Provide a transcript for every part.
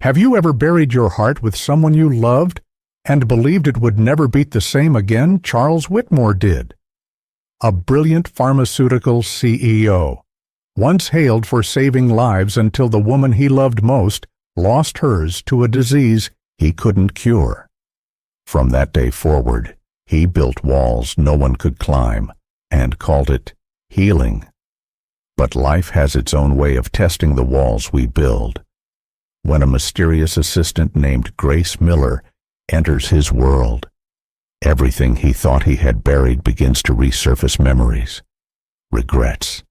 Have you ever buried your heart with someone you loved and believed it would never beat the same again? Charles Whitmore did. A brilliant pharmaceutical CEO, once hailed for saving lives until the woman he loved most lost hers to a disease he couldn't cure. From that day forward, he built walls no one could climb and called it healing. But life has its own way of testing the walls we build. When a mysterious assistant named Grace Miller enters his world, everything he thought he had buried begins to resurface: memories, regrets,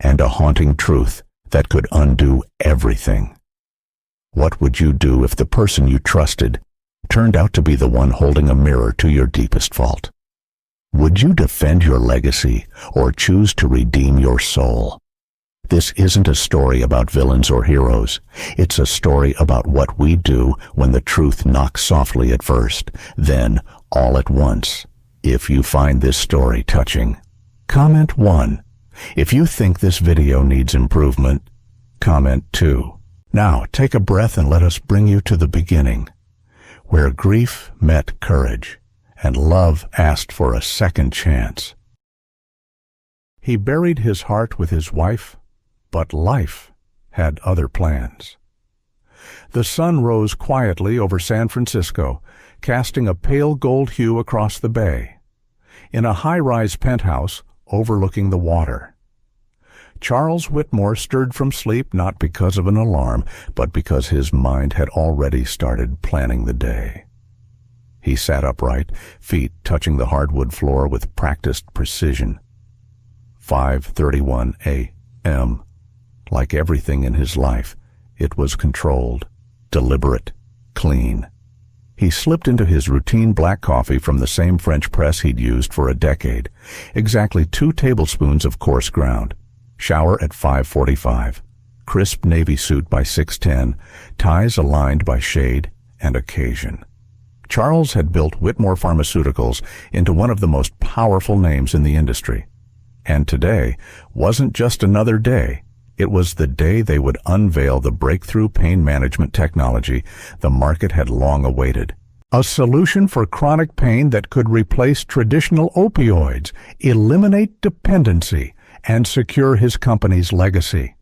and a haunting truth that could undo everything. What would you do if the person you trusted turned out to be the one holding a mirror to your deepest fault? Would you defend your legacy or choose to redeem your soul? This isn't a story about villains or heroes. It's a story about what we do when the truth knocks softly at first, then all at once. If you find this story touching, comment 1. If you think this video needs improvement, comment 2. Now take a breath and let us bring you to the beginning, where grief met courage and love asked for a second chance. He buried his heart with his wife, but life had other plans. The sun rose quietly over San Francisco, casting a pale gold hue across the bay, in a high-rise penthouse overlooking the water. Charles Whitmore stirred from sleep not because of an alarm, but because his mind had already started planning the day. He sat upright, feet touching the hardwood floor with practiced precision. 5:31 a.m. Like everything in his life, it was controlled, deliberate, clean. He slipped into his routine black coffee from the same French press he'd used for a decade, exactly 2 tablespoons of coarse ground. Shower at 5:45. Crisp navy suit by 6:10, ties aligned by shade and occasion. Charles had built Whitmore Pharmaceuticals into one of the most powerful names in the industry. And today wasn't just another day. It was the day they would unveil the breakthrough pain management technology the market had long awaited. A solution for chronic pain that could replace traditional opioids, eliminate dependency, and secure his company's legacy.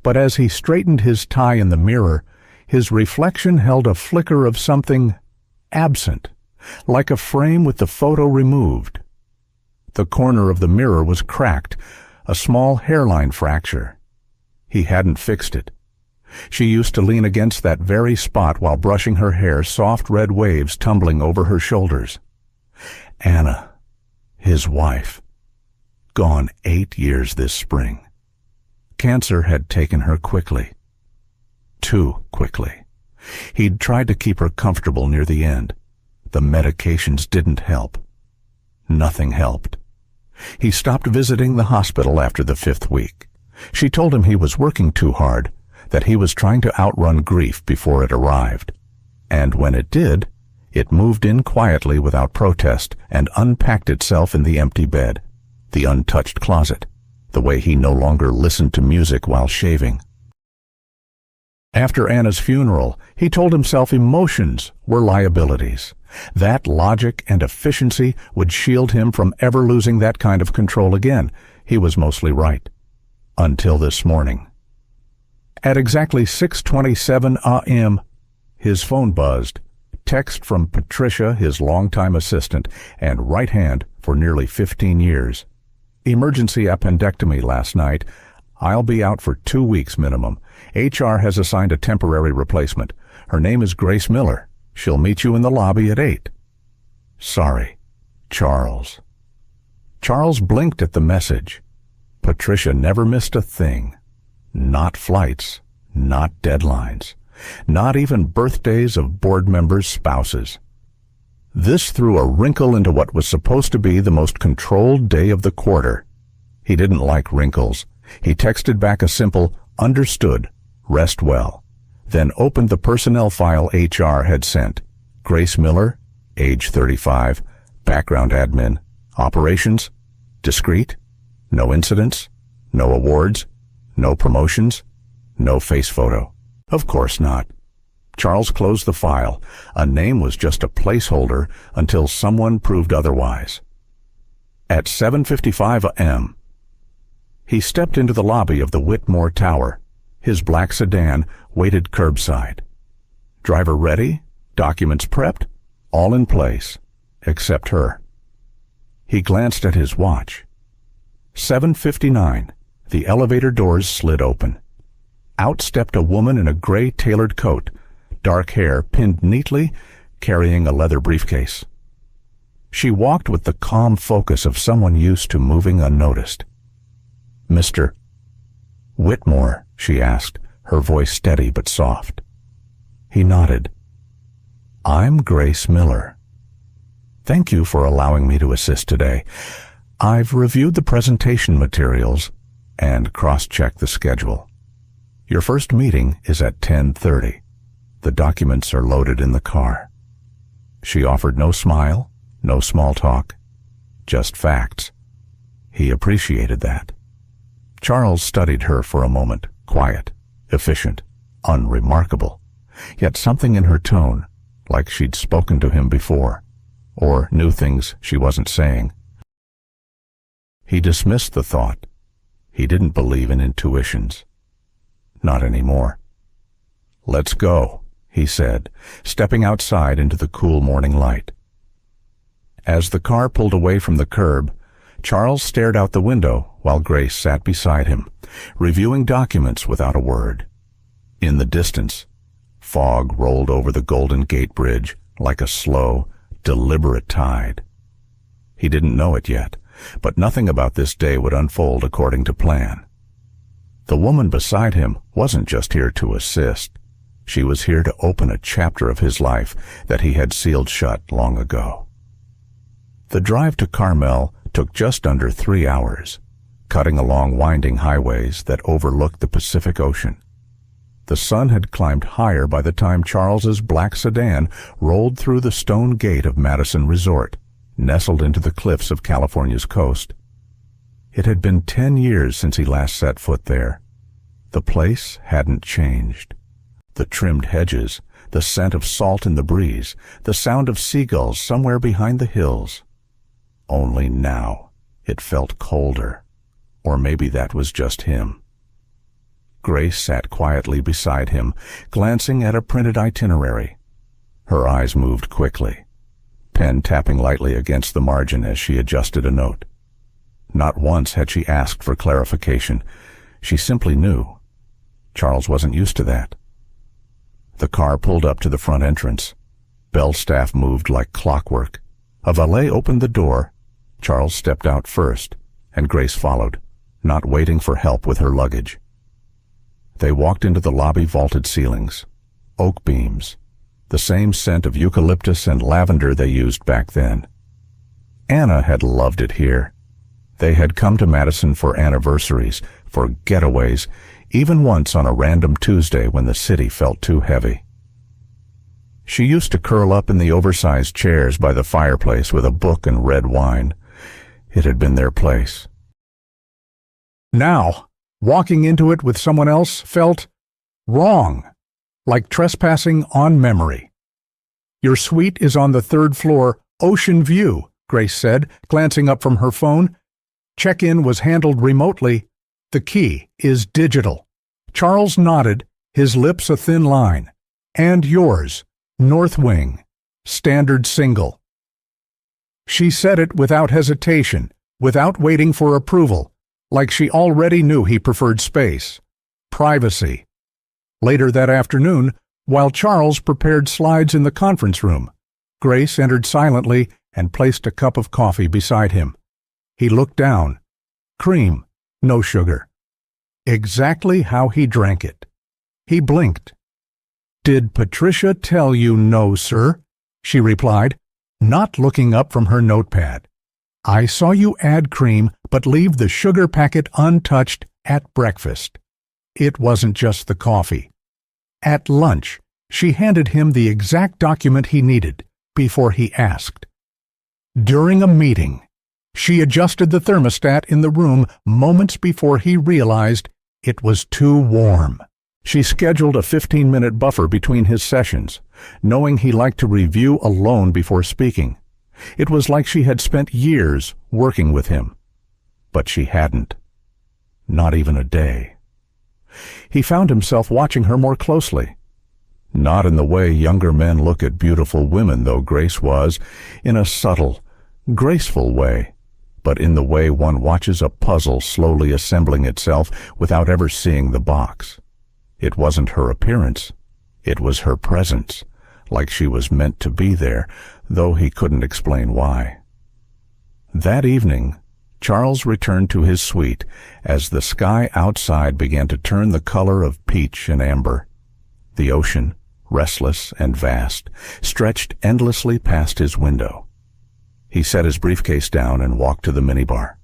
But as he straightened his tie in the mirror, his reflection held a flicker of something absent, like a frame with the photo removed. The corner of the mirror was cracked, a small hairline fracture. He hadn't fixed it. She used to lean against that very spot while brushing her hair, soft red waves tumbling over her shoulders. Anna, his wife, gone 8 years this spring. Cancer had taken her quickly. Too quickly. He'd tried to keep her comfortable near the end. The medications didn't help. Nothing helped. He stopped visiting the hospital after the 5th week. She told him he was working too hard, that he was trying to outrun grief before it arrived. And when it did, it moved in quietly without protest and unpacked itself in the empty bed, the untouched closet, the way he no longer listened to music while shaving. After Anna's funeral, he told himself emotions were liabilities. That logic and efficiency would shield him from ever losing that kind of control again. He was mostly right. Until this morning. At exactly 6:27 a.m., his phone buzzed. Text from Patricia, his longtime assistant and right hand for nearly 15 years. Emergency appendectomy last night. I'll be out for 2 weeks minimum. HR has assigned a temporary replacement. Her name is Grace Miller. She'll meet you in the lobby at 8. Sorry, Charles. Charles blinked at the message. Patricia never missed a thing. Not flights, not deadlines, not even birthdays of board members' spouses. This threw a wrinkle into what was supposed to be the most controlled day of the quarter. He didn't like wrinkles. He texted back a simple, "Understood, rest well," then opened the personnel file HR had sent. Grace Miller, age 35, background admin, operations, discreet, no incidents, no awards, no promotions, no face photo. Of course not. Charles closed the file. A name was just a placeholder until someone proved otherwise. At 7:55 a.m., he stepped into the lobby of the Whitmore Tower. His black sedan waited curbside. Driver ready, documents prepped, all in place, except her. He glanced at his watch. 7:59. The elevator doors slid open. Out stepped a woman in a gray tailored coat, dark hair pinned neatly, carrying a leather briefcase. She walked with the calm focus of someone used to moving unnoticed. "Mr. Whitmore?" she asked, her voice steady but soft. He nodded. "I'm Grace Miller. Thank you for allowing me to assist today. I've reviewed the presentation materials and cross-checked the schedule. Your first meeting is at 10:30. The documents are loaded in the car." She offered no smile, no small talk, just facts. He appreciated that. Charles studied her for a moment, quiet, efficient, unremarkable, yet something in her tone, like she'd spoken to him before, or knew things she wasn't saying. He dismissed the thought. He didn't believe in intuitions. Not anymore. "Let's go," he said, stepping outside into the cool morning light. As the car pulled away from the curb, Charles stared out the window while Grace sat beside him, reviewing documents without a word. In the distance, fog rolled over the Golden Gate Bridge like a slow, deliberate tide. He didn't know it yet, but nothing about this day would unfold according to plan. The woman beside him wasn't just here to assist. She was here to open a chapter of his life that he had sealed shut long ago. The drive to Carmel took just under 3 hours, cutting along winding highways that overlooked the Pacific Ocean. The sun had climbed higher by the time Charles's black sedan rolled through the stone gate of Madison Resort, nestled into the cliffs of California's coast. It had been 10 years since he last set foot there. The place hadn't changed. The trimmed hedges, the scent of salt in the breeze, the sound of seagulls somewhere behind the hills. Only now it felt colder, or maybe that was just him. Grace sat quietly beside him, glancing at a printed itinerary. Her eyes moved quickly, pen tapping lightly against the margin as she adjusted a note. Not once had she asked for clarification. She simply knew. Charles wasn't used to that. The car pulled up to the front entrance. Bell staff moved like clockwork. A valet opened the door. Charles stepped out first, and Grace followed, not waiting for help with her luggage. They walked into the lobby vaulted ceilings, oak beams, the same scent of eucalyptus and lavender they used back then. Anna had loved it here. They had come to Madison for anniversaries, for getaways, even once on a random Tuesday when the city felt too heavy. She used to curl up in the oversized chairs by the fireplace with a book and red wine. It had been their place. Now, walking into it with someone else felt wrong, like trespassing on memory. "Your suite is on the 3rd floor, Ocean View," Grace said, glancing up from her phone. "Check-in was handled remotely. The key is digital." Charles nodded, his lips a thin line. "And yours, North Wing, standard single." She said it without hesitation, without waiting for approval, like she already knew he preferred space, privacy. Later that afternoon, while Charles prepared slides in the conference room, Grace entered silently and placed a cup of coffee beside him. He looked down. Cream, no sugar. Exactly how he drank it. He blinked. "Did Patricia tell you no, sir?" she replied, not looking up from her notepad. "I saw you add cream but leave the sugar packet untouched at breakfast." It wasn't just the coffee. At lunch, she handed him the exact document he needed before he asked. During a meeting, she adjusted the thermostat in the room moments before he realized it was too warm. She scheduled a 15-minute buffer between his sessions, knowing he liked to review alone before speaking. It was like she had spent years working with him. But she hadn't. Not even a day. He found himself watching her more closely. Not in the way younger men look at beautiful women, though Grace was, in a subtle, graceful way, but in the way one watches a puzzle slowly assembling itself without ever seeing the box. It wasn't her appearance. It was her presence, like she was meant to be there, though he couldn't explain why. That evening, Charles returned to his suite as the sky outside began to turn the color of peach and amber. The ocean, restless and vast, stretched endlessly past his window. He set his briefcase down and walked to the minibar.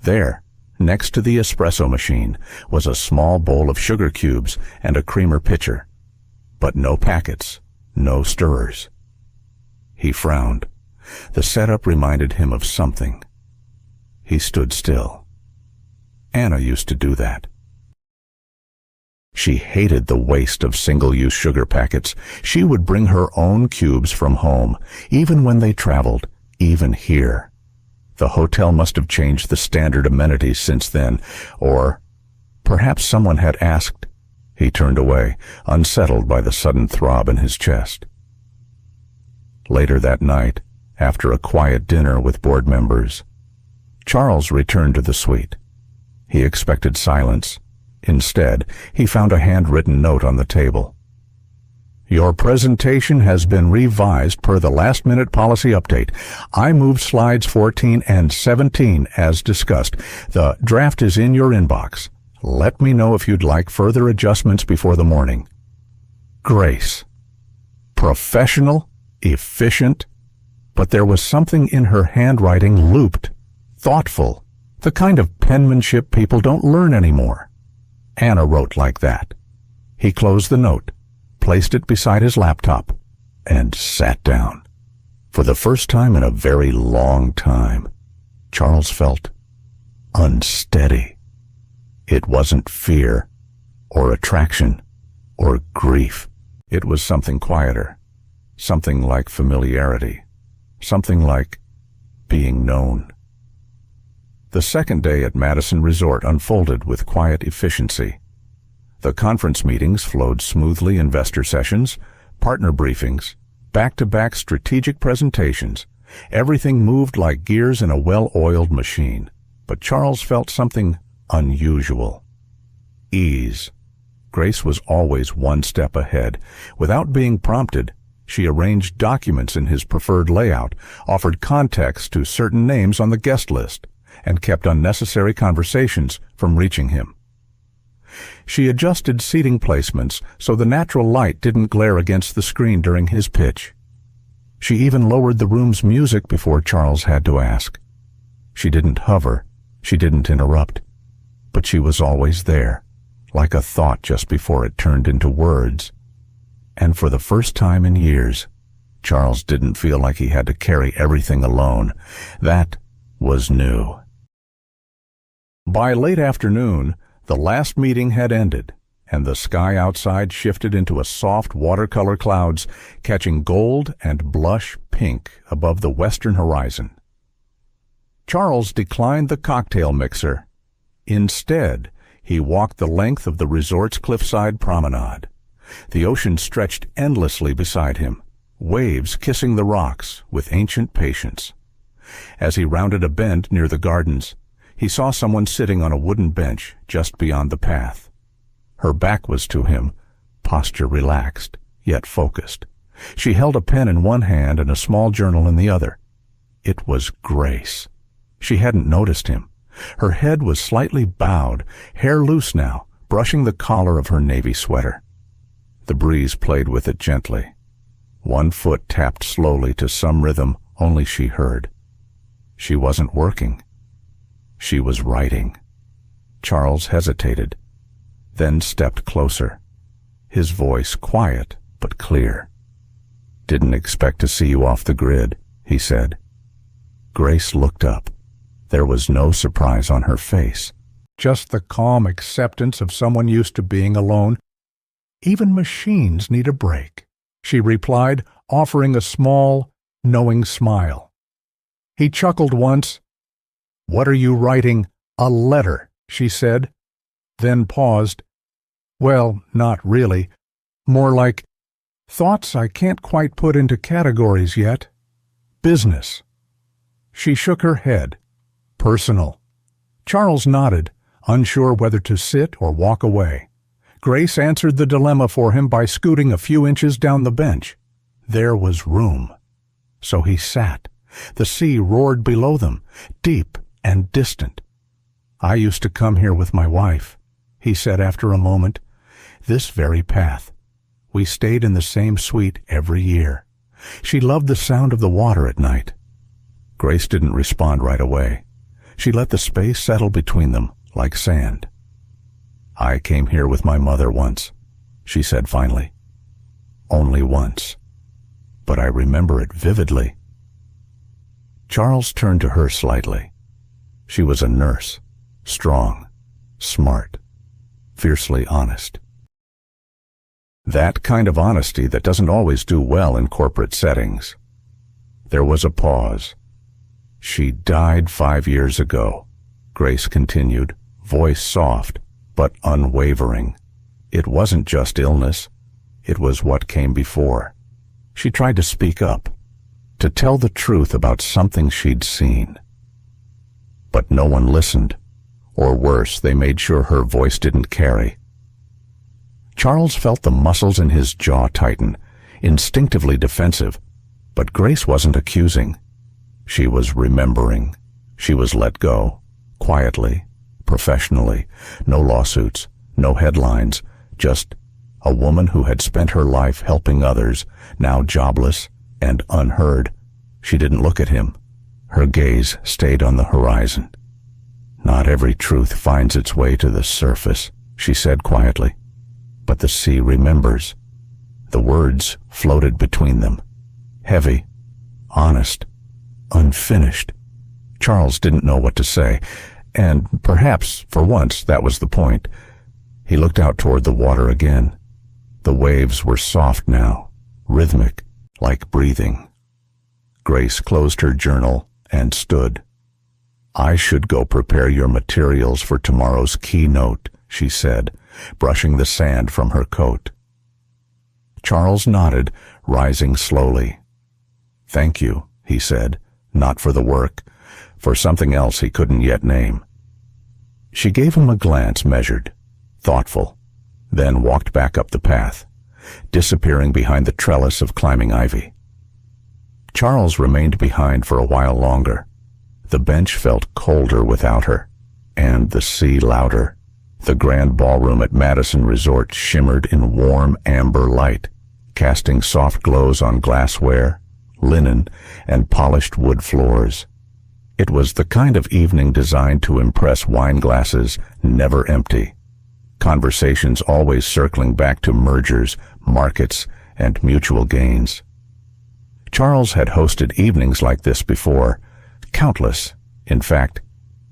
There, next to the espresso machine, was a small bowl of sugar cubes and a creamer pitcher. But no packets, no stirrers. He frowned. The setup reminded him of something. He stood still. Anna used to do that. She hated the waste of single-use sugar packets. She would bring her own cubes from home, even when they traveled, even here. The hotel must have changed the standard amenities since then, or perhaps someone had asked. He turned away, unsettled by the sudden throb in his chest. Later that night, after a quiet dinner with board members, Charles returned to the suite. He expected silence. Instead, he found a handwritten note on the table. Your presentation has been revised per the last-minute policy update. I moved slides 14 and 17 as discussed. The draft is in your inbox. Let me know if you'd like further adjustments before the morning. Grace. Professional, efficient, but there was something in her handwriting looped, thoughtful, the kind of penmanship people don't learn anymore. Anna wrote like that. He closed the note, placed it beside his laptop, and sat down. For the first time in a very long time, Charles felt unsteady. It wasn't fear, or attraction, or grief. It was something quieter, something like familiarity, something like being known. The second day at Madison Resort unfolded with quiet efficiency. The conference meetings flowed smoothly, investor sessions, partner briefings, back-to-back strategic presentations. Everything moved like gears in a well-oiled machine. But Charles felt something unusual. Ease. Grace was always one step ahead. Without being prompted, she arranged documents in his preferred layout, offered context to certain names on the guest list, and kept unnecessary conversations from reaching him. She adjusted seating placements so the natural light didn't glare against the screen during his pitch. She even lowered the room's music before Charles had to ask. She didn't hover, she didn't interrupt, but she was always there, like a thought just before it turned into words. And for the first time in years, Charles didn't feel like he had to carry everything alone. That was new. By late afternoon, the last meeting had ended, and the sky outside shifted into a soft watercolor clouds, catching gold and blush pink above the western horizon. Charles declined the cocktail mixer. Instead, he walked the length of the resort's cliffside promenade. The ocean stretched endlessly beside him, waves kissing the rocks with ancient patience. As he rounded a bend near the gardens, he saw someone sitting on a wooden bench just beyond the path. Her back was to him, posture relaxed, yet focused. She held a pen in one hand and a small journal in the other. It was Grace. She hadn't noticed him. Her head was slightly bowed, hair loose now, brushing the collar of her navy sweater. The breeze played with it gently. One foot tapped slowly to some rhythm only she heard. She wasn't working. She was writing. Charles hesitated, then stepped closer, his voice quiet but clear. Didn't expect to see you off the grid, he said. Grace looked up. There was no surprise on her face. just the calm acceptance of someone used to being alone. Even machines need a break, she replied, offering a small, knowing smile. He chuckled once. What are you writing? A letter, she said, then paused. Well, not really. More like thoughts I can't quite put into categories yet. Business. She shook her head. Personal. Charles nodded, unsure whether to sit or walk away. Grace answered the dilemma for him by scooting a few inches down the bench. There was room. So he sat. The sea roared below them, deep and distant. I used to come here with my wife, he said after a moment. This very path. We stayed in the same suite every year. She loved the sound of the water at night. Grace didn't respond right away. She let the space settle between them like sand. I came here with my mother once, she said finally. Only once. But I remember it vividly. Charles turned to her slightly. She was a nurse, strong, smart, fiercely honest. That kind of honesty that doesn't always do well in corporate settings. There was a pause. She died 5 years ago, Grace continued, voice soft but unwavering. It wasn't just illness. It was what came before. She tried to speak up, to tell the truth about something she'd seen. But no one listened, or worse, they made sure her voice didn't carry. Charles felt the muscles in his jaw tighten, instinctively defensive, but Grace wasn't accusing. She was remembering. She was let go, quietly, professionally. No lawsuits, no headlines, just a woman who had spent her life helping others, now jobless and unheard. She didn't look at him. Her gaze stayed on the horizon. Not every truth finds its way to the surface, she said quietly. But the sea remembers. The words floated between them. Heavy, honest, unfinished. Charles didn't know what to say, and perhaps, for once, that was the point. He looked out toward the water again. The waves were soft now, rhythmic, like breathing. Grace closed her journal and stood. I should go prepare your materials for tomorrow's keynote, she said, brushing the sand from her coat. Charles nodded, rising slowly. Thank you, he said, not for the work, for something else he couldn't yet name. She gave him a glance measured, thoughtful, then walked back up the path, disappearing behind the trellis of climbing ivy. Charles remained behind for a while longer. The bench felt colder without her, and the sea louder. The grand ballroom at Madison Resort shimmered in warm amber light, casting soft glows on glassware, linen, and polished wood floors. It was the kind of evening designed to impress wine glasses never empty, conversations always circling back to mergers, markets, and mutual gains. Charles had hosted evenings like this before, countless, in fact,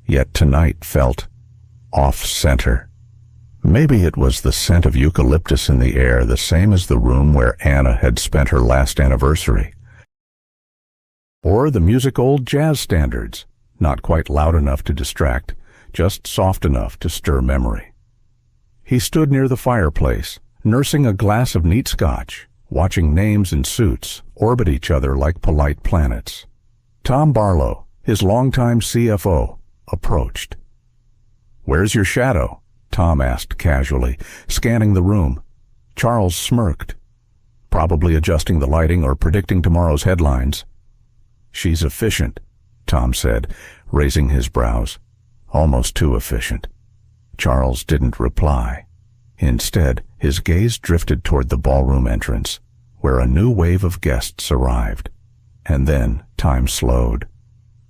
yet tonight felt off-center. Maybe it was the scent of eucalyptus in the air, the same as the room where Anna had spent her last anniversary. Or the music old jazz standards, not quite loud enough to distract, just soft enough to stir memory. He stood near the fireplace, nursing a glass of neat scotch, watching names in suits orbit each other like polite planets. Tom Barlow, his longtime CFO, approached. Where's your shadow? Tom asked casually, scanning the room. Charles smirked, probably adjusting the lighting or predicting tomorrow's headlines. She's efficient, Tom said, raising his brows. Almost too efficient. Charles didn't reply. Instead, his gaze drifted toward the ballroom entrance, where a new wave of guests arrived. And then time slowed.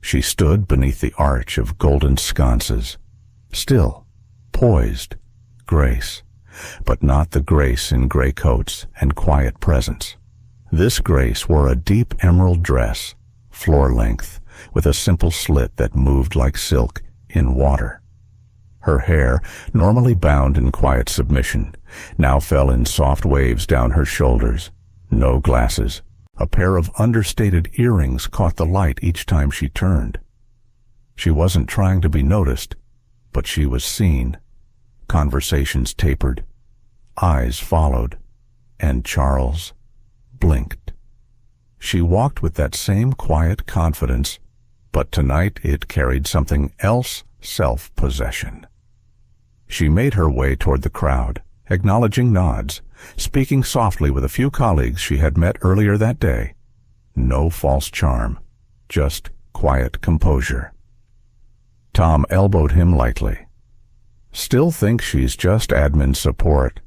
She stood beneath the arch of golden sconces, still, poised, grace, but not the grace in gray coats and quiet presence. This grace wore a deep emerald dress, floor length, with a simple slit that moved like silk in water. Her hair, normally bound in quiet submission, now fell in soft waves down her shoulders. No glasses. A pair of understated earrings caught the light each time she turned. She wasn't trying to be noticed, but she was seen. Conversations tapered. Eyes followed. And Charles blinked. She walked with that same quiet confidence, but tonight it carried something else, self-possession. She made her way toward the crowd, acknowledging nods, speaking softly with a few colleagues she had met earlier that day. No false charm, just quiet composure. Tom elbowed him lightly. Still think she's just admin support.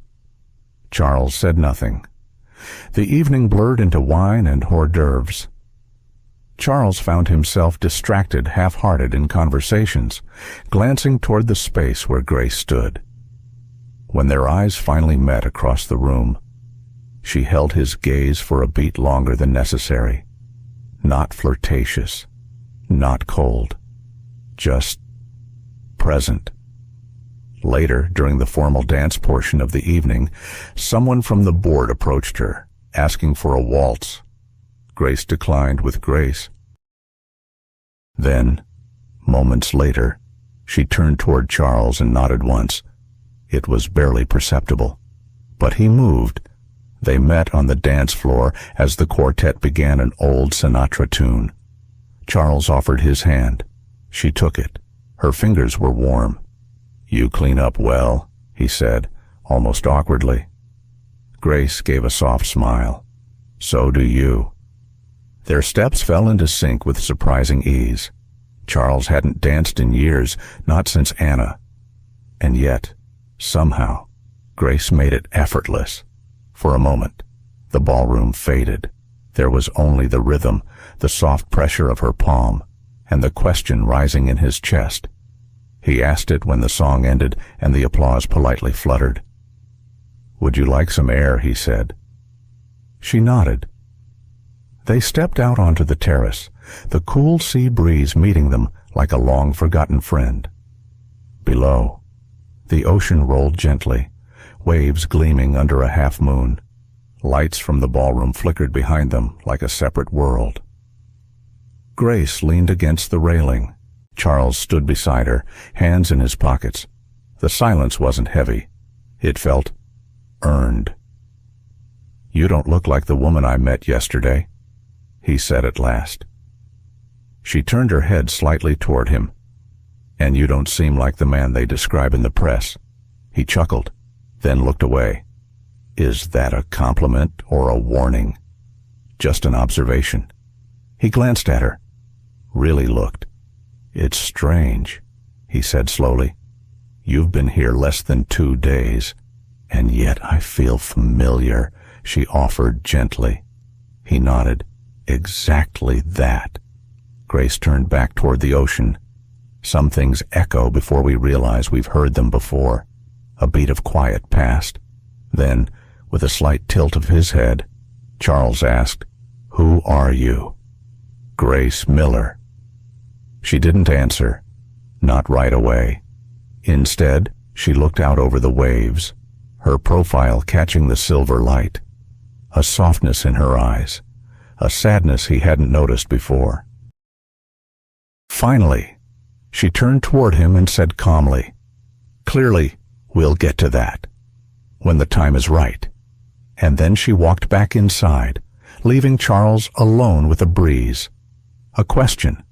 Charles said nothing. The evening blurred into wine and hors d'oeuvres. Charles found himself distracted, half-hearted in conversations, glancing toward the space where Grace stood. When their eyes finally met across the room, she held his gaze for a beat longer than necessary. Not flirtatious, not cold, just present. Later, during the formal dance portion of the evening, someone from the board approached her, asking for a waltz. Grace declined with grace. Then, moments later, she turned toward Charles and nodded once. It was barely perceptible, but he moved. They met on the dance floor as the quartet began an old Sinatra tune. Charles offered his hand. She took it. Her fingers were warm. "You clean up well," he said, almost awkwardly. Grace gave a soft smile. "So do you." Their steps fell into sync with surprising ease. Charles hadn't danced in years, not since Anna. And yet, somehow, Grace made it effortless. For a moment, the ballroom faded. There was only the rhythm, the soft pressure of her palm, and the question rising in his chest. He asked it when the song ended and the applause politely fluttered. "Would you like some air?" he said. She nodded. They stepped out onto the terrace, the cool sea breeze meeting them like a long-forgotten friend. Below, the ocean rolled gently, waves gleaming under a half-moon. Lights from the ballroom flickered behind them like a separate world. Grace leaned against the railing. Charles stood beside her, hands in his pockets. The silence wasn't heavy. It felt earned. "You don't look like the woman I met yesterday," he said at last. She turned her head slightly toward him. "And you don't seem like the man they describe in the press." He chuckled, then looked away. "Is that a compliment or a warning?" "Just an observation." He glanced at her. Really looked. "It's strange," he said slowly. "You've been here less than 2 days, and yet I feel familiar," she offered gently. He nodded. "Exactly that." Grace turned back toward the ocean. Some things echo before we realize we've heard them before. A beat of quiet passed. Then, with a slight tilt of his head, Charles asked, "Who are you?" "Grace Miller." She didn't answer, not right away. Instead, she looked out over the waves, her profile catching the silver light. A softness in her eyes, a sadness he hadn't noticed before. Finally, she turned toward him and said calmly, "Clearly, we'll get to that, when the time is right." And then she walked back inside, leaving Charles alone with a breeze, a question,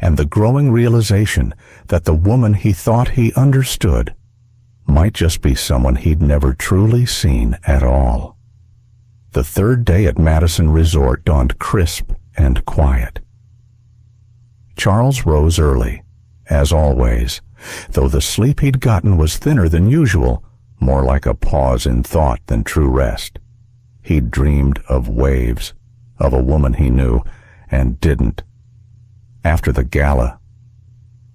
and the growing realization that the woman he thought he understood might just be someone he'd never truly seen at all. The third day at Madison Resort dawned crisp and quiet. Charles rose early, as always, though the sleep he'd gotten was thinner than usual, more like a pause in thought than true rest. He'd dreamed of waves, of a woman he knew and didn't. After the gala,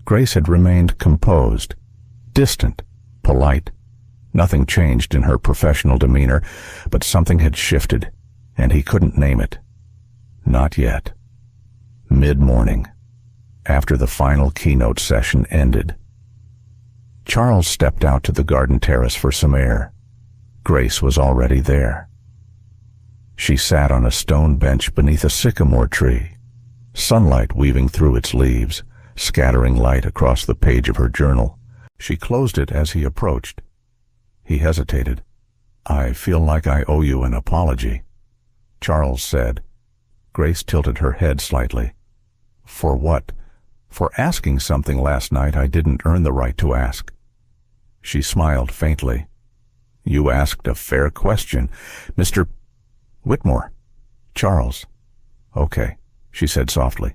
Grace had remained composed, distant, polite. Nothing changed in her professional demeanor, but something had shifted, and he couldn't name it. Not yet. Mid-morning, after the final keynote session ended, Charles stepped out to the garden terrace for some air. Grace was already there. She sat on a stone bench beneath a sycamore tree, sunlight weaving through its leaves, scattering light across the page of her journal. She closed it as he approached. He hesitated. "I feel like I owe you an apology," Charles said. Grace tilted her head slightly. "For what?" "For asking something last night I didn't earn the right to ask." She smiled faintly. "You asked a fair question, Mr. Whitmore." "Charles." "Okay," she said softly.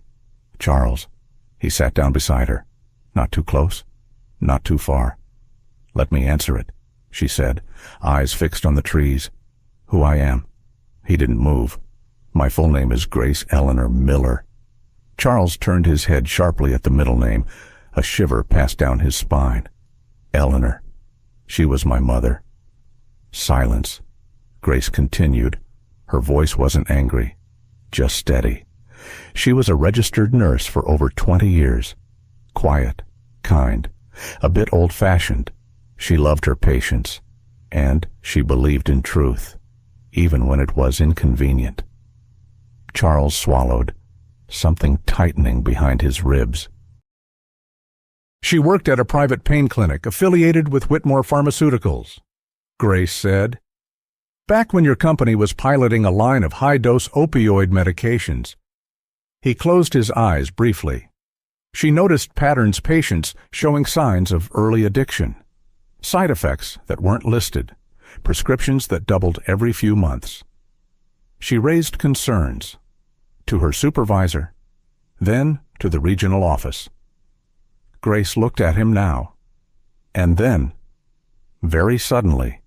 "Charles." He sat down beside her. "Not too close, not too far." "Let me answer it," she said, eyes fixed on the trees. "Who I am." He didn't move. "My full name is Grace Eleanor Miller." Charles turned his head sharply at the middle name. A shiver passed down his spine. "Eleanor. She was my mother." Silence. Grace continued. Her voice wasn't angry, just steady. She was a registered nurse for over 20 years. Quiet, kind, a bit old-fashioned. She loved her patients, and she believed in truth, even when it was inconvenient. Charles swallowed, something tightening behind his ribs. "She worked at a private pain clinic affiliated with Whitmore Pharmaceuticals," Grace said. "Back when your company was piloting a line of high-dose opioid medications." He closed his eyes briefly. She noticed Pattern's patients showing signs of early addiction, side effects that weren't listed, prescriptions that doubled every few months. She raised concerns to her supervisor, then to the regional office. Grace looked at him now, and then, very suddenly,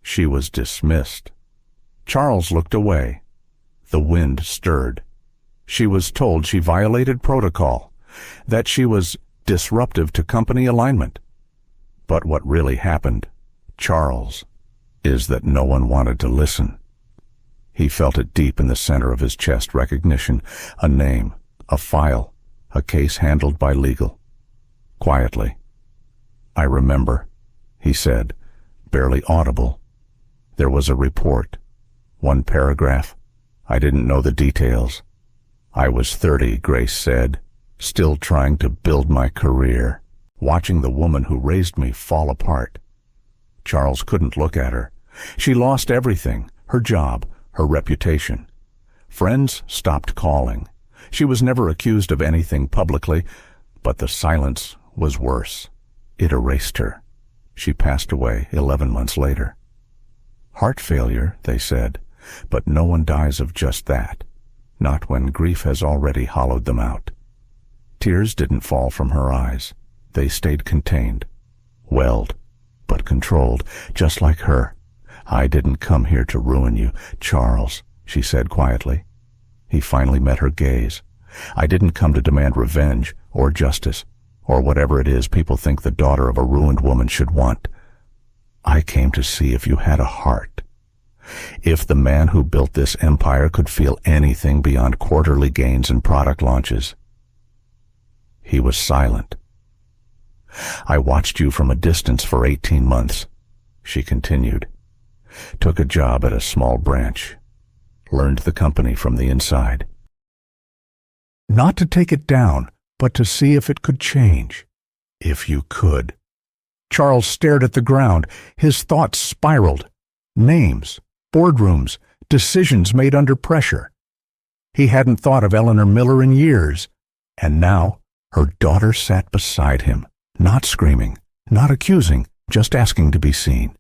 she was dismissed. Charles looked away. The wind stirred. She was told she violated protocol, that she was disruptive to company alignment. But what really happened, Charles, is that no one wanted to listen. He felt it deep in the center of his chest, recognition, a name, a file, a case handled by legal. Quietly, "I remember," he said, barely audible. "There was a report, one paragraph. I didn't know the details. I was 30, Grace said, still trying to build my career, watching the woman who raised me fall apart." Charles couldn't look at her. She lost everything, her job, her reputation. Friends stopped calling. She was never accused of anything publicly, but the silence was worse. It erased her. She passed away 11 months later. Heart failure, they said, but no one dies of just that. Not when grief has already hollowed them out. Tears didn't fall from her eyes. They stayed contained, welled, but controlled, just like her. "I didn't come here to ruin you, Charles," she said quietly. He finally met her gaze. "I didn't come to demand revenge or justice, or whatever it is people think the daughter of a ruined woman should want. I came to see if you had a heart. If the man who built this empire could feel anything beyond quarterly gains and product launches." He was silent. "I watched you from a distance for 18 months, she continued. "Took a job at a small branch. Learned the company from the inside. Not to take it down, but to see if it could change. If you could." Charles stared at the ground. His thoughts spiraled. Names, boardrooms, decisions made under pressure. He hadn't thought of Eleanor Miller in years, and now her daughter sat beside him, not screaming, not accusing, just asking to be seen.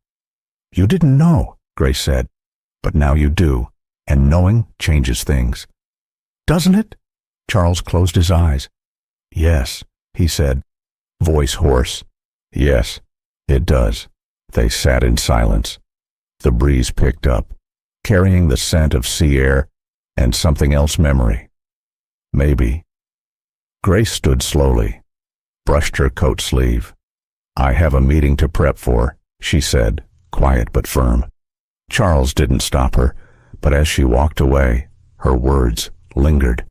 "You didn't know," Grace said, "but now you do, and knowing changes things." "Doesn't it?" Charles closed his eyes. "Yes," he said, voice hoarse. "Yes, it does." They sat in silence. The breeze picked up, carrying the scent of sea air and something else, memory. Maybe. Grace stood slowly, brushed her coat sleeve. "I have a meeting to prep for," she said, quiet but firm. Charles didn't stop her, but as she walked away, her words lingered.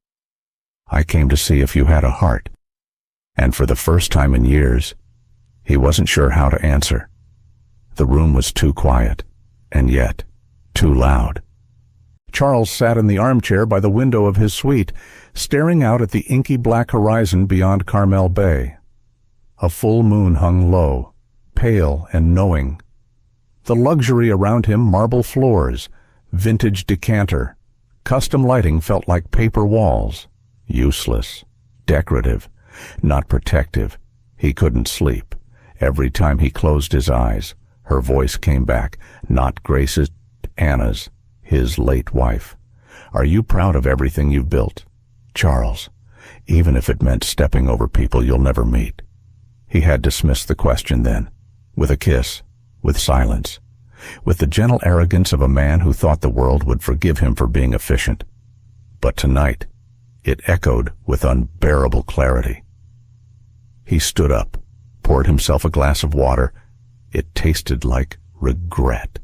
"I came to see if you had a heart." And for the first time in years, He wasn't sure how to answer. The room was too quiet, and yet too loud. Charles sat in the armchair by the window of his suite, staring out at the inky black horizon beyond Carmel Bay. A full moon hung low, pale and knowing. The luxury around him, marble floors, vintage decanter, custom lighting felt like paper walls. Useless, decorative, not protective. He couldn't sleep. Every time he closed his eyes, her voice came back, not Grace's, Anna's, his late wife. Are you proud of everything you've built, Charles, even if it meant stepping over people you'll never meet? He had dismissed the question then, with a kiss, with silence, with the gentle arrogance of a man who thought the world would forgive him for being efficient. But tonight, it echoed with unbearable clarity. He stood up, poured himself a glass of water. It tasted like regret.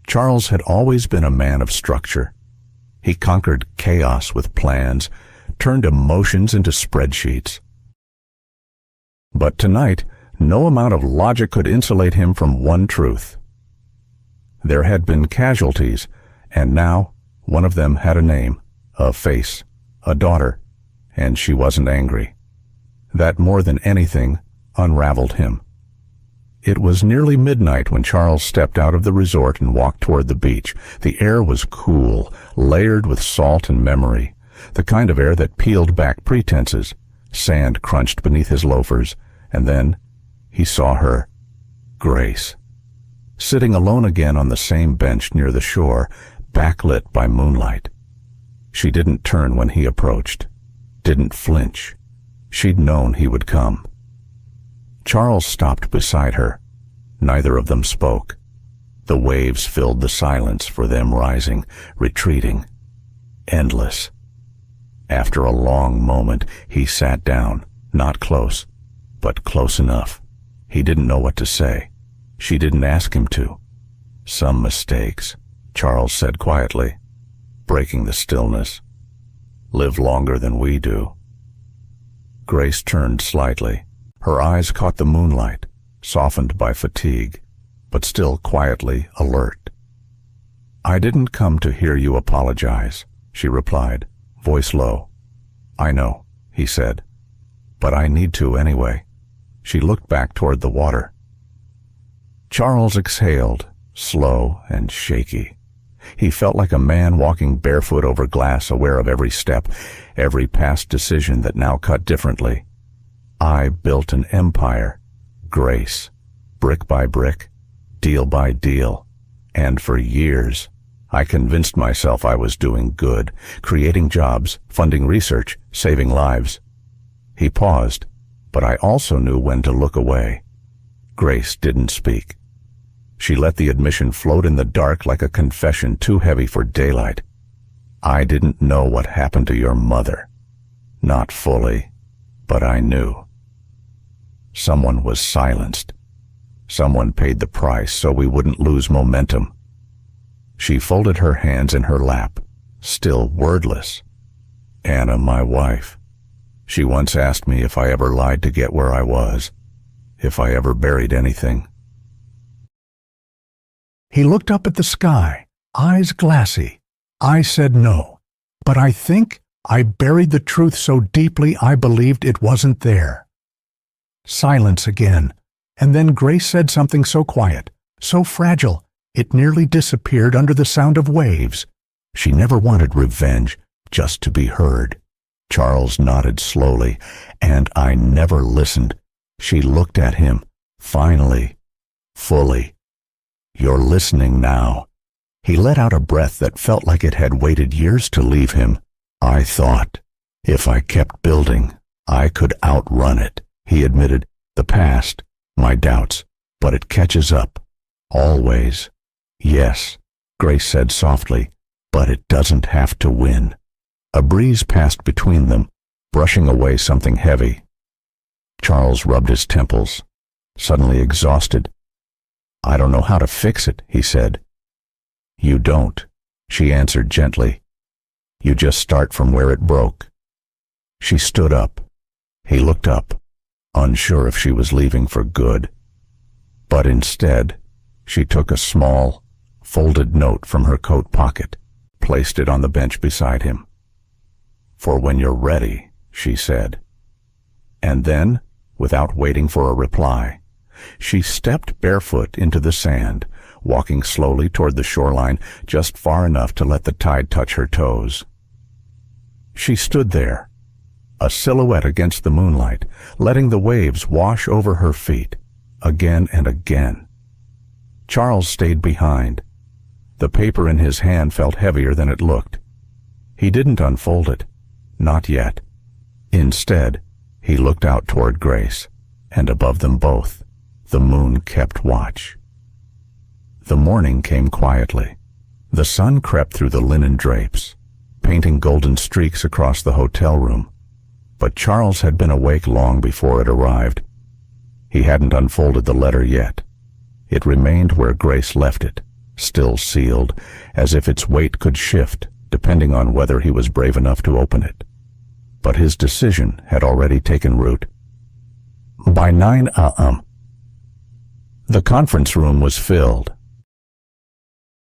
Charles had always been a man of structure. He conquered chaos with plans, turned emotions into spreadsheets. But tonight, no amount of logic could insulate him from one truth. There had been casualties, and now one of them had a name, a face, a daughter, and she wasn't angry. That more than anything unraveled him. It was nearly midnight when Charles stepped out of the resort and walked toward the beach. The air was cool, layered with salt and memory, the kind of air that peeled back pretenses. Sand crunched beneath his loafers, and then he saw her, Grace, sitting alone again on the same bench near the shore, backlit by moonlight. She didn't turn when he approached, didn't flinch. She'd known he would come. Charles stopped beside her. Neither of them spoke. The waves filled the silence, for them rising, retreating, endless. After a long moment, he sat down, not close, but close enough. He didn't know what to say. She didn't ask him to. Some mistakes, Charles said quietly, breaking the stillness. Live longer than we do. Grace turned slightly. Her eyes caught the moonlight, softened by fatigue, but still quietly alert. I didn't come to hear you apologize, she replied, voice low. I know, he said, but I need to anyway. She looked back toward the water. Charles exhaled, slow and shaky. He felt like a man walking barefoot over glass, aware of every step, every past decision that now cut differently. I built an empire, Grace, brick by brick, deal by deal, and for years I convinced myself I was doing good, creating jobs, funding research, saving lives. He paused, but I also knew when to look away. Grace didn't speak. She let the admission float in the dark like a confession too heavy for daylight. I didn't know what happened to your mother. Not fully, but I knew. Someone was silenced. Someone paid the price so we wouldn't lose momentum. She folded her hands in her lap, still wordless. Anna, my wife. She once asked me if I ever lied to get where I was, if I ever buried anything. He looked up at the sky, eyes glassy. I said no, but I think I buried the truth so deeply I believed it wasn't there. Silence again, and then Grace said something so quiet, so fragile, it nearly disappeared under the sound of waves. She never wanted revenge, just to be heard. Charles nodded slowly, and I never listened. She looked at him, finally, fully. You're listening now. He let out a breath that felt like it had waited years to leave him. I thought, if I kept building, I could outrun it. He admitted, the past, my doubts, but it catches up. Always. Yes, Grace said softly, but it doesn't have to win. A breeze passed between them, brushing away something heavy. Charles rubbed his temples, suddenly exhausted. I don't know how to fix it, he said. You don't, she answered gently. You just start from where it broke. She stood up. He looked up. unsure if she was leaving for good. But instead, she took a small, folded note from her coat pocket, placed it on the bench beside him. "For when you're ready," she said. And then, without waiting for a reply, she stepped barefoot into the sand, walking slowly toward the shoreline just far enough to let the tide touch her toes. She stood there, a silhouette against the moonlight, letting the waves wash over her feet, again and again. Charles stayed behind. The paper in his hand felt heavier than it looked. He didn't unfold it, not yet. Instead, he looked out toward Grace, and above them both, the moon kept watch. The morning came quietly. The sun crept through the linen drapes, painting golden streaks across the hotel room. But Charles had been awake long before it arrived. He hadn't unfolded the letter yet. It remained where Grace left it, still sealed, as if its weight could shift, depending on whether he was brave enough to open it. But his decision had already taken root. By 9 a.m., the conference room was filled.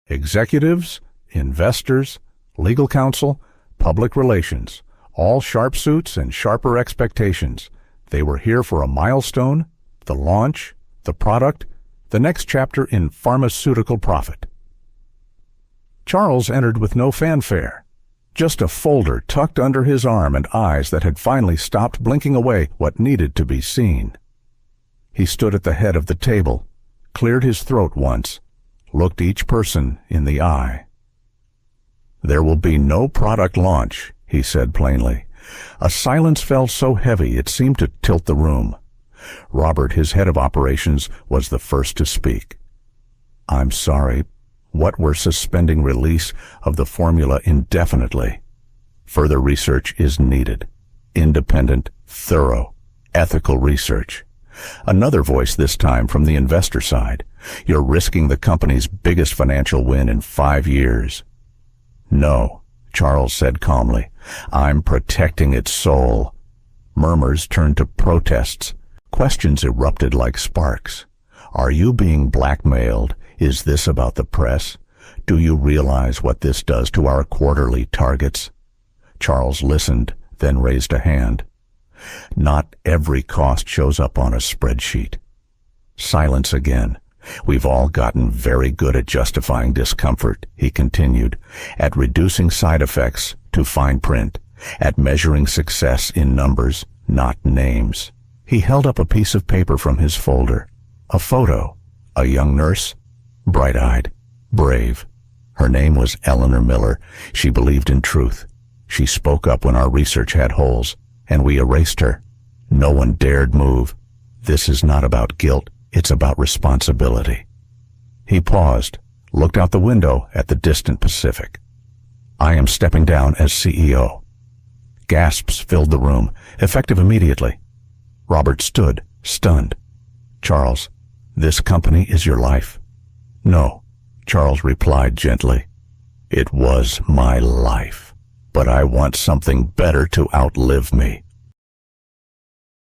Executives, investors, legal counsel, public relations, all sharp suits and sharper expectations. They were here for a milestone, the launch, the product, the next chapter in pharmaceutical profit. Charles entered with no fanfare, just a folder tucked under his arm and eyes that had finally stopped blinking away what needed to be seen. He stood at the head of the table, cleared his throat once, looked each person in the eye. "There will be no product launch," he said plainly. A silence fell so heavy it seemed to tilt the room. Robert, his head of operations, was the first to speak. "I'm sorry. What we're suspending release of the formula indefinitely. Further research is needed. Independent, thorough, ethical research." Another voice this time from the investor side. "You're risking the company's biggest financial win in 5 years. "No," Charles said calmly. "I'm protecting its soul." Murmurs turned to protests. Questions erupted like sparks. "Are you being blackmailed? Is this about the press? Do you realize what this does to our quarterly targets?" Charles listened, then raised a hand. "Not every cost shows up on a spreadsheet." Silence again. "We've all gotten very good at justifying discomfort," he continued, "at reducing side effects to fine print, at measuring success in numbers, not names." He held up a piece of paper from his folder. A photo. A young nurse, bright-eyed, brave. Her name was Eleanor Miller. She believed in truth. She spoke up when our research had holes, and we erased her. No one dared move. This is not about guilt. It's about responsibility. He paused, looked out the window at the distant Pacific. "I am stepping down as CEO." Gasps filled the room, effective immediately. Robert stood, stunned. "Charles, this company is your life." "No," Charles replied gently. "It was my life, but I want something better to outlive me."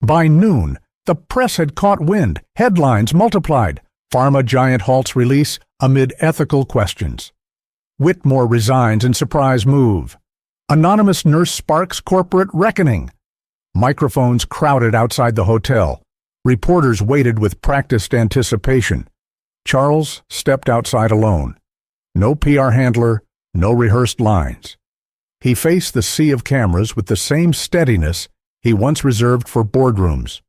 By noon, the press had caught wind. Headlines multiplied. Pharma giant halts release amid ethical questions. Whitmore resigns in surprise move. Anonymous nurse sparks corporate reckoning. Microphones crowded outside the hotel. Reporters waited with practiced anticipation. Charles stepped outside alone. No PR handler, no rehearsed lines. He faced the sea of cameras with the same steadiness he once reserved for boardrooms.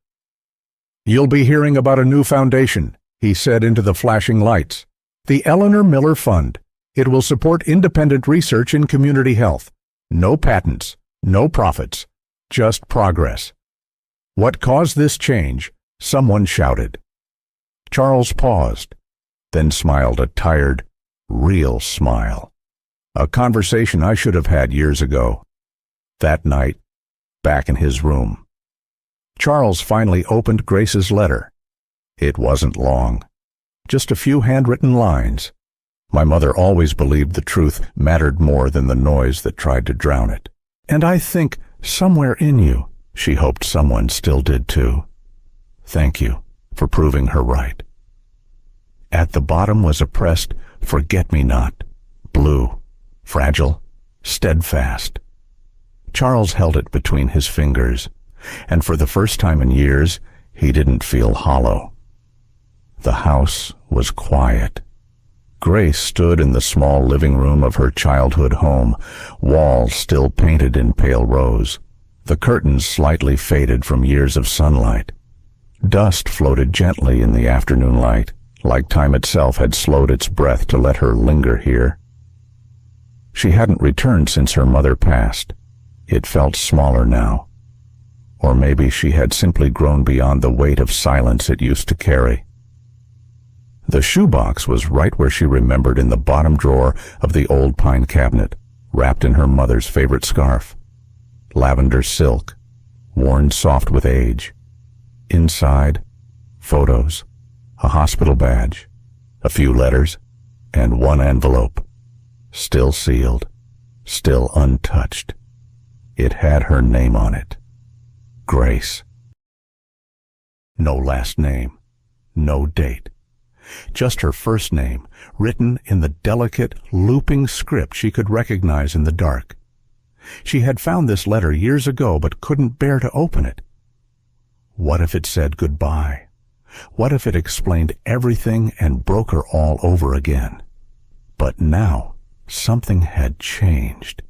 "You'll be hearing about a new foundation," he said into the flashing lights. "The Eleanor Miller Fund. It will support independent research in community health. No patents, no profits, just progress." What caused this change? Someone shouted. Charles paused, then smiled a tired, real smile. A conversation I should have had years ago. That night, back in his room. Charles finally opened Grace's letter. It wasn't long. Just a few handwritten lines. "My mother always believed the truth mattered more than the noise that tried to drown it. And I think, somewhere in you, she hoped someone still did too. Thank you for proving her right. At the bottom was a pressed forget-me-not, blue, fragile, steadfast. Charles held it between his fingers, and for the first time in years, he didn't feel hollow. The house was quiet. Grace stood in the small living room of her childhood home, walls still painted in pale rose, the curtains slightly faded from years of sunlight. Dust floated gently in the afternoon light, like time itself had slowed its breath to let her linger here. She hadn't returned since her mother passed. It felt smaller now. Or maybe she had simply grown beyond the weight of silence it used to carry. The shoebox was right where she remembered, in the bottom drawer of the old pine cabinet, wrapped in her mother's favorite scarf. Lavender silk, worn soft with age. Inside, photos, a hospital badge, a few letters, and one envelope. Still sealed, still untouched. It had her name on it. Grace. No last name, no date. Just her first name, written in the delicate, looping script she could recognize in the dark. She had found this letter years ago but couldn't bear to open it. What if it said goodbye? What if it explained everything and broke her all over again? But now, something had changed.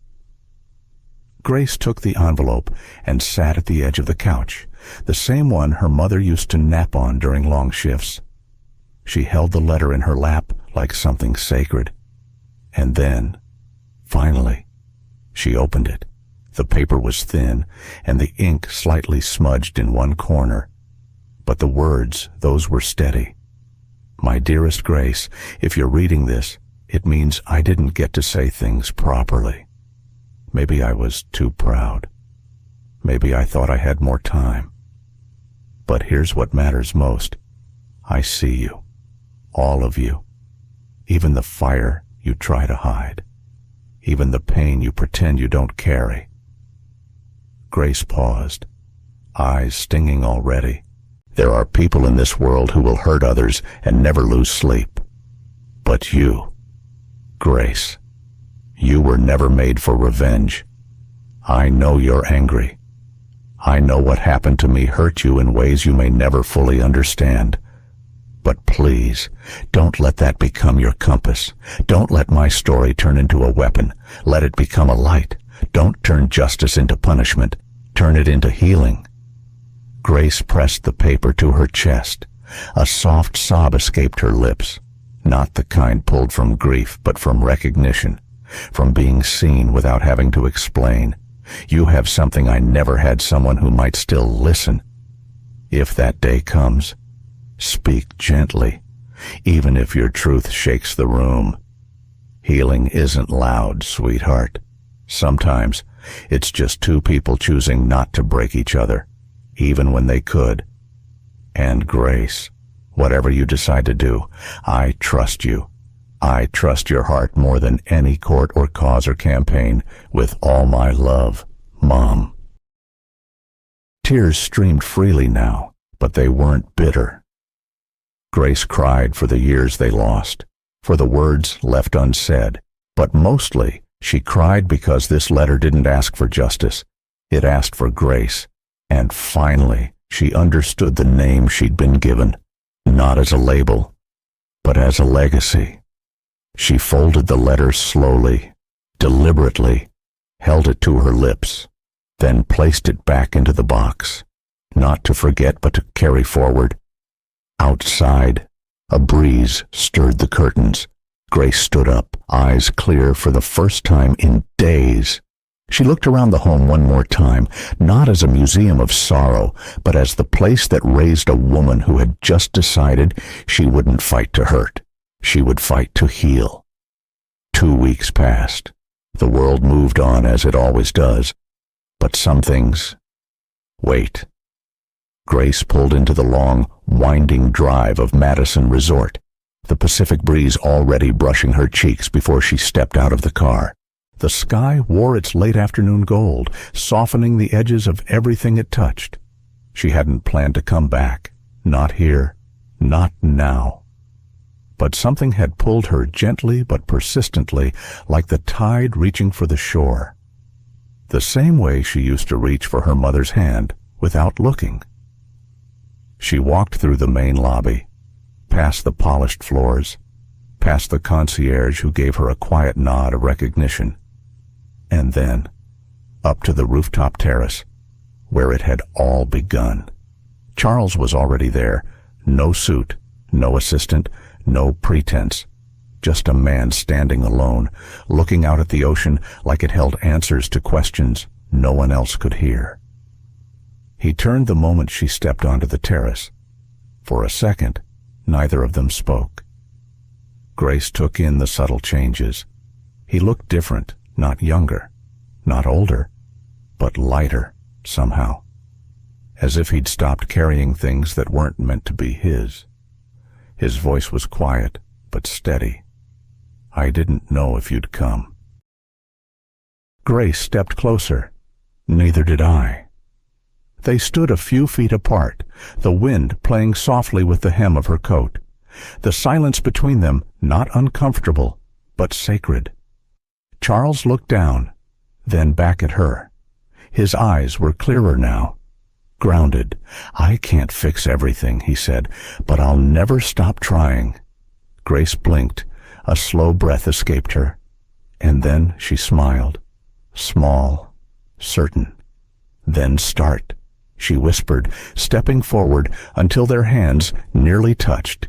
Grace took the envelope and sat at the edge of the couch, the same one her mother used to nap on during long shifts. She held the letter in her lap like something sacred. And then, finally, she opened it. The paper was thin, and the ink slightly smudged in one corner. But the words, those were steady. My dearest Grace, if you're reading this, it means I didn't get to say things properly. Maybe I was too proud. Maybe I thought I had more time. But here's what matters most. I see you. All of you. Even the fire you try to hide. Even the pain you pretend you don't carry. Grace paused, eyes stinging already. There are people in this world who will hurt others and never lose sleep. But you, Grace, you were never made for revenge. I know you're angry. I know what happened to me hurt you in ways you may never fully understand. But please, don't let that become your compass. Don't let my story turn into a weapon. Let it become a light. Don't turn justice into punishment. Turn it into healing. Grace pressed the paper to her chest. A soft sob escaped her lips. Not the kind pulled from grief, but from recognition. From being seen without having to explain. You have something I never had, someone who might still listen. If that day comes, speak gently, even if your truth shakes the room. Healing isn't loud, sweetheart. Sometimes it's just two people choosing not to break each other, even when they could. And Grace, whatever you decide to do, I trust you. I trust your heart more than any court or cause or campaign. With all my love, Mom. Tears streamed freely now, but they weren't bitter. Grace cried for the years they lost, for the words left unsaid, but mostly she cried because this letter didn't ask for justice. It asked for grace, and finally she understood the name she'd been given, not as a label, but as a legacy. She folded the letter slowly, deliberately, held it to her lips, then placed it back into the box, not to forget but to carry forward. Outside, a breeze stirred the curtains. Grace stood up, eyes clear for the first time in days. She looked around the home one more time, not as a museum of sorrow, but as the place that raised a woman who had just decided she wouldn't fight to hurt. She would fight to heal. 2 weeks passed. The world moved on as it always does. But some things... Wait. Grace pulled into the long, winding drive of Madison Resort, the Pacific breeze already brushing her cheeks before she stepped out of the car. The sky wore its late afternoon gold, softening the edges of everything it touched. She hadn't planned to come back. Not here, not now. But something had pulled her gently but persistently, like the tide reaching for the shore. The same way she used to reach for her mother's hand without looking. She walked through the main lobby, past the polished floors, past the concierge who gave her a quiet nod of recognition, and then up to the rooftop terrace, where it had all begun. Charles was already there, no suit, no assistant, no pretense, just a man standing alone, looking out at the ocean like it held answers to questions no one else could hear. He turned the moment she stepped onto the terrace. For a second, neither of them spoke. Grace took in the subtle changes. He looked different, not younger, not older, but lighter, somehow. As if he'd stopped carrying things that weren't meant to be his. His voice was quiet, but steady. "I didn't know if you'd come." Grace stepped closer. Neither did I. They stood a few feet apart, the wind playing softly with the hem of her coat. The silence between them not uncomfortable, but sacred. Charles looked down, then back at her. His eyes were clearer now, grounded. "I can't fix everything," he said, "but I'll never stop trying." Grace blinked. A slow breath escaped her, and then she smiled. Small, certain. "Then start," she whispered, stepping forward until their hands nearly touched,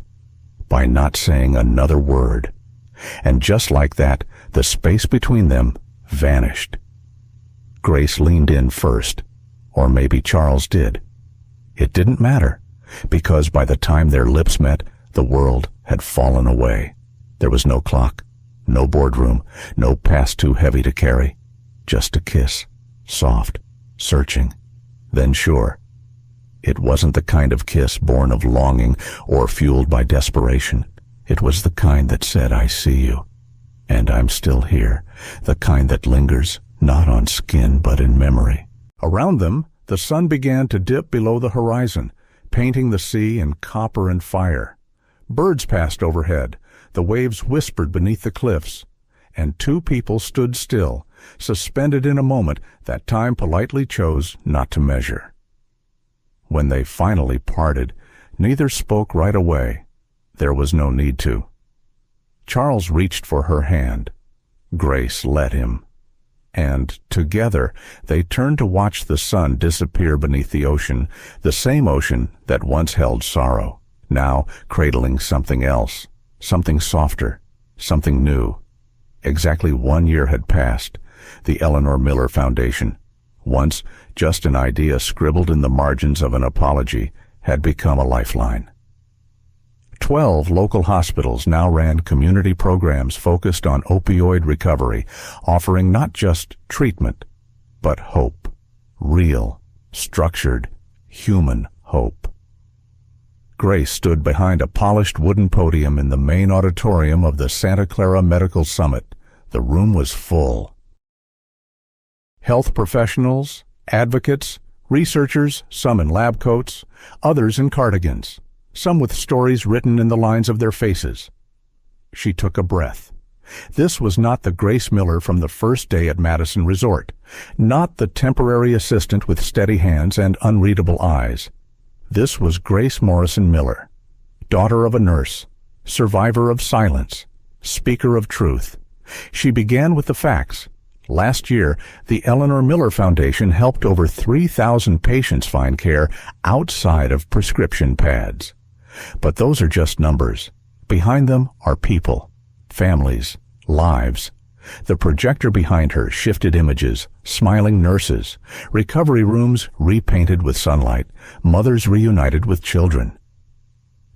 by not saying another word. And just like that, the space between them vanished. Grace leaned in first, or maybe Charles did. It didn't matter, because by the time their lips met, the world had fallen away. There was no clock, no boardroom, no past too heavy to carry. Just a kiss, soft, searching, then sure. It wasn't the kind of kiss born of longing or fueled by desperation. It was the kind that said, "I see you, and I'm still here," the kind that lingers, not on skin but in memory. Around them, the sun began to dip below the horizon, painting the sea in copper and fire. Birds passed overhead, the waves whispered beneath the cliffs, and two people stood still, suspended in a moment that time politely chose not to measure. When they finally parted, neither spoke right away. There was no need to. Charles reached for her hand. Grace let him. And together they turned to watch the sun disappear beneath the ocean, the same ocean that once held sorrow, now cradling something else, something softer, something new. Exactly 1 year had passed. The Eleanor Miller Foundation, once just an idea scribbled in the margins of an apology, had become a lifeline. 12 local hospitals now ran community programs focused on opioid recovery, offering not just treatment, but hope. Real, structured, human hope. Grace stood behind a polished wooden podium in the main auditorium of the Santa Clara Medical Summit. The room was full. Health professionals, advocates, researchers, some in lab coats, others in cardigans, some with stories written in the lines of their faces. She took a breath. This was not the Grace Miller from the first day at Madison Resort, not the temporary assistant with steady hands and unreadable eyes. This was Grace Morrison Miller, daughter of a nurse, survivor of silence, speaker of truth. She began with the facts. Last year, the Eleanor Miller Foundation helped over 3,000 patients find care outside of prescription pads. But those are just numbers. Behind them are people, families, lives. The projector behind her shifted images, smiling nurses, recovery rooms repainted with sunlight, mothers reunited with children.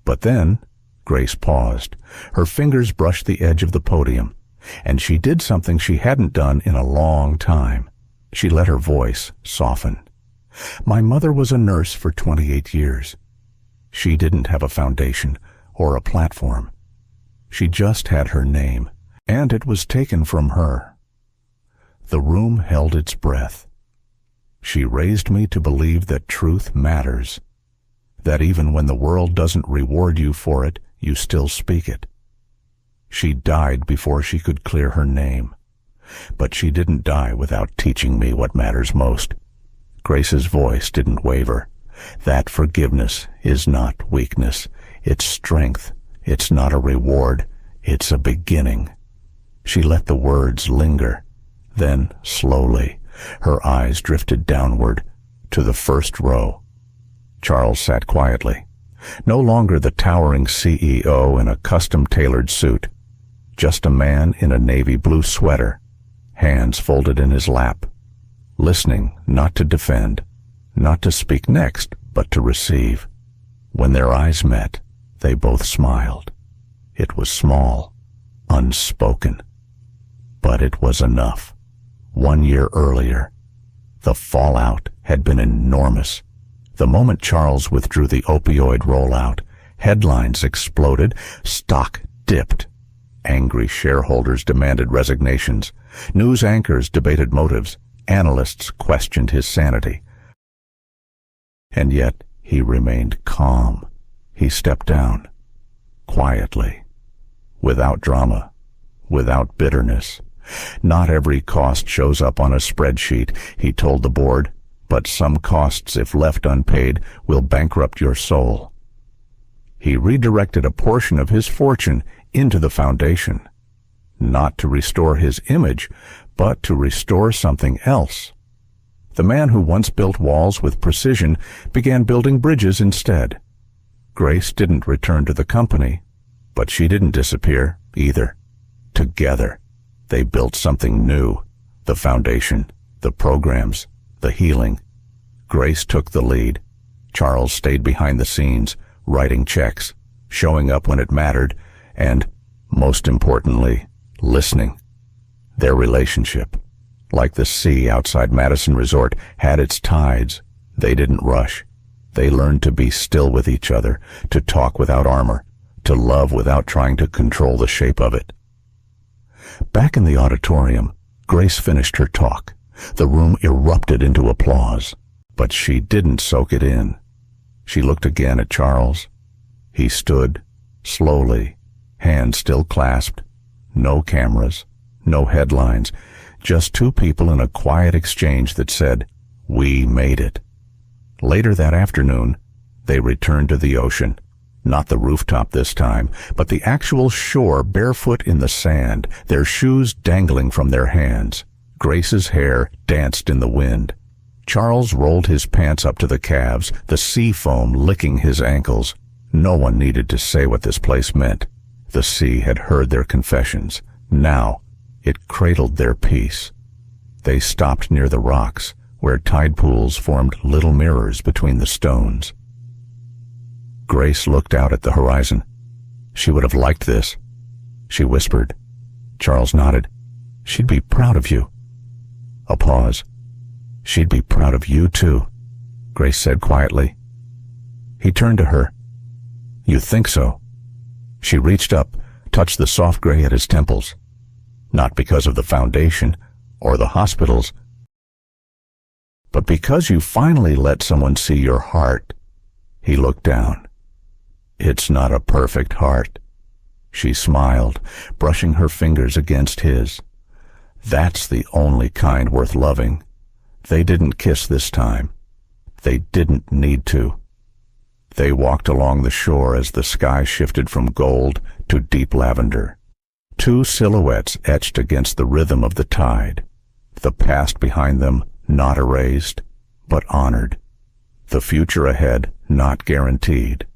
But then, Grace paused. Her fingers brushed the edge of the podium, and she did something she hadn't done in a long time. She let her voice soften. "My mother was a nurse for 28 years. She didn't have a foundation or a platform. She just had her name, and it was taken from her." The room held its breath. "She raised me to believe that truth matters. that even when the world doesn't reward you for it, you still speak it. She died before she could clear her name. But she didn't die without teaching me what matters most. Grace's voice didn't waver. That forgiveness is not weakness. It's strength. It's not a reward. It's a beginning. She let the words linger. Then, slowly, her eyes drifted downward to the first row. Charles sat quietly. No longer the towering CEO in a custom-tailored suit. Just a man in a navy blue sweater, hands folded in his lap, listening not to defend, not to speak next, but to receive. When their eyes met, they both smiled. It was small, unspoken, but it was enough. 1 year earlier, the fallout had been enormous. The moment Charles withdrew the opioid rollout, headlines exploded, stock dipped. Angry shareholders demanded resignations. News anchors debated motives. Analysts questioned his sanity. And yet he remained calm. He stepped down, quietly, without drama, without bitterness. Not every cost shows up on a spreadsheet, he told the board, but some costs, if left unpaid, will bankrupt your soul. He redirected a portion of his fortune into the foundation, not to restore his image, but to restore something else. The man who once built walls with precision began building bridges instead. Grace didn't return to the company, but she didn't disappear either. Together, they built something new, the foundation, the programs, the healing. Grace took the lead. Charles stayed behind the scenes, writing checks, showing up when it mattered, and, most importantly, listening. Their relationship, like the sea outside Madison Resort, had its tides. They didn't rush. They learned to be still with each other, to talk without armor, to love without trying to control the shape of it. Back in the auditorium, Grace finished her talk. The room erupted into applause, but she didn't soak it in. She looked again at Charles. He stood, slowly, hands still clasped. No cameras, no headlines, just two people in a quiet exchange that said, "We made it." Later that afternoon, they returned to the ocean. Not the rooftop this time, but the actual shore, barefoot in the sand, their shoes dangling from their hands. Grace's hair danced in the wind. Charles rolled his pants up to the calves, the sea foam licking his ankles. No one needed to say what this place meant. The sea had heard their confessions. Now, it cradled their peace. They stopped near the rocks, where tide pools formed little mirrors between the stones. Grace looked out at the horizon. She would have liked this. She whispered. Charles nodded. She'd be proud of you. A pause. She'd be proud of you, too, Grace said quietly. He turned to her. You think so? She reached up, touched the soft gray at his temples. Not because of the foundation or the hospitals, but because you finally let someone see your heart. He looked down. It's not a perfect heart. She smiled, brushing her fingers against his. That's the only kind worth loving. They didn't kiss this time. They didn't need to. They walked along the shore as the sky shifted from gold to deep lavender. Two silhouettes etched against the rhythm of the tide. The past behind them not erased, but honored. The future ahead not guaranteed,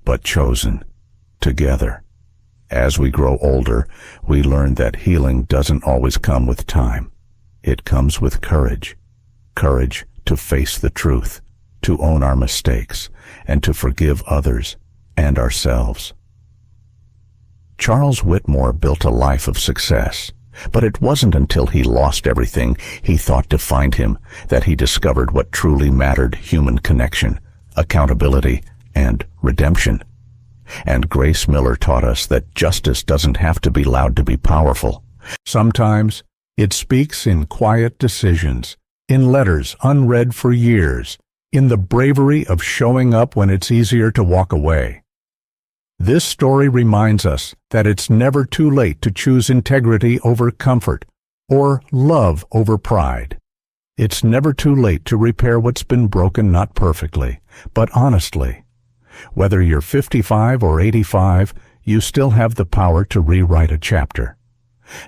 but chosen, together. As we grow older, we learn that healing doesn't always come with time. It comes with courage. Courage to face the truth, to own our mistakes, and to forgive others and ourselves. Charles Whitmore built a life of success, but it wasn't until he lost everything he thought defined him that he discovered what truly mattered: human connection, accountability, and redemption. And Grace Miller taught us that justice doesn't have to be loud to be powerful. Sometimes it speaks in quiet decisions, in letters unread for years, in the bravery of showing up when it's easier to walk away. This story reminds us that it's never too late to choose integrity over comfort or love over pride. It's never too late to repair what's been broken, not perfectly, but honestly. Whether you're 55 or 85, you still have the power to rewrite a chapter.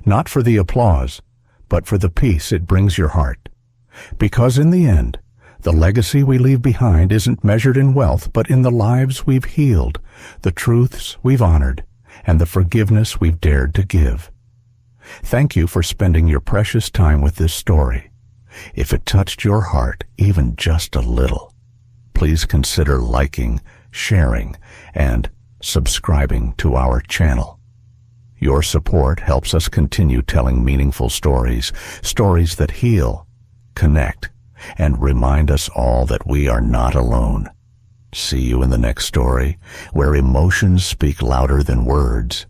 Not for the applause, but for the peace it brings your heart. Because in the end, the legacy we leave behind isn't measured in wealth, but in the lives we've healed, the truths we've honored, and the forgiveness we've dared to give. Thank you for spending your precious time with this story. If it touched your heart even just a little, please consider liking, sharing, and subscribing to our channel. Your support helps us continue telling meaningful stories, stories that heal, connect, and remind us all that we are not alone. See you in the next story, where emotions speak louder than words,